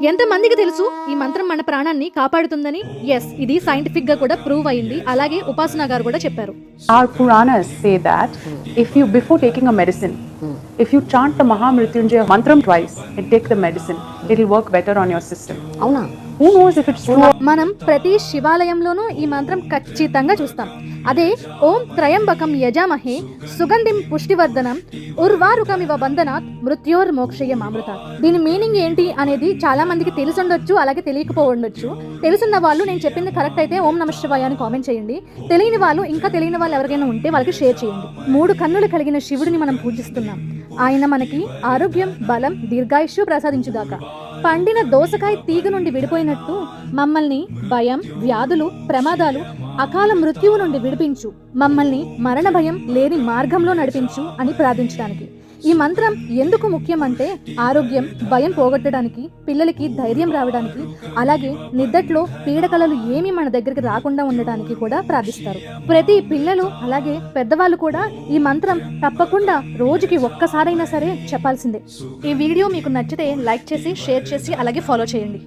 ఎంతమందికి తెలుసు ఈ మంత్రం మన ప్రాణాన్ని కాపాడుతుందని? ఎస్, ఇది సైంటిఫిక్ గా కూడా ప్రూవ్ అయింది. అలాగే ఉపాసన గారు కూడా చెప్పారు. Our Puranas say that if you, before taking a medicine, if you chant the Mahamrityunjaya mantram twice and take the medicine, it will work better on your system. అవునా? Who knows if it's true? మనం ప్రతి శివాలయంలోనూ ఈ మంత్రం ఖచ్చితంగా చూస్తాం. అదే ఓం త్రయంబకం యజామహే సుగంధిం పుష్టివర్ధనం ఉర్వారుకమివ బంధనాత్ మృత్యోర్ మోక్షయం అమృతాత్. దీని meaning ఏంటి అనేది చాలా మందికి తెలిసి ఉండొచ్చు, అలాగే తెలియకపోవచ్చు. తెలుసున్న వాళ్ళు నేను చెప్పింది కరెక్ట్ అయితే ఓం నమః శివాయ అని కామెంట్ చేయండి. తెలియని వాళ్ళు, ఇంకా తెలియని వాళ్ళు ఎవరికైనా ఉంటే వాళ్ళకి షేర్ చేయండి. 3 కన్నులు కలిగిన శివుడిని మనం పూజిస్తున్నాం. ఆయన మనకి ఆరోగ్యం, బలం, దీర్ఘాయుష్యు ప్రసాదించుగాక. పండిన దోసకాయ తీగ నుండి విడిపోయినట్టు మమ్మల్ని భయం, వ్యాధులు, ప్రమాదాలు, అకాల మృత్యువు నుండి విడిపించు, మమ్మల్ని మరణ భయం లేని మార్గంలో నడిపించు అని ప్రార్థించడానికి. ఈ మంత్రం ఎందుకు ముఖ్యం అంటే ఆరోగ్యం, భయం పోగొట్టడానికి, పిల్లలకి ధైర్యం రావడానికి, అలాగే నిద్దట్లో పీడకలలు ఏమీ మన దగ్గరికి రాకుండా ఉండడానికి కూడా ప్రార్థిస్తారు. ప్రతి పిల్లలు అలాగే పెద్దవాళ్ళు కూడా ఈ మంత్రం తప్పకుండా రోజుకి ఒక్కసారైనా సరే చెప్పాల్సిందే. ఈ వీడియో మీకు నచ్చితే లైక్ చేసి, షేర్ చేసి, అలాగే ఫాలో చేయండి.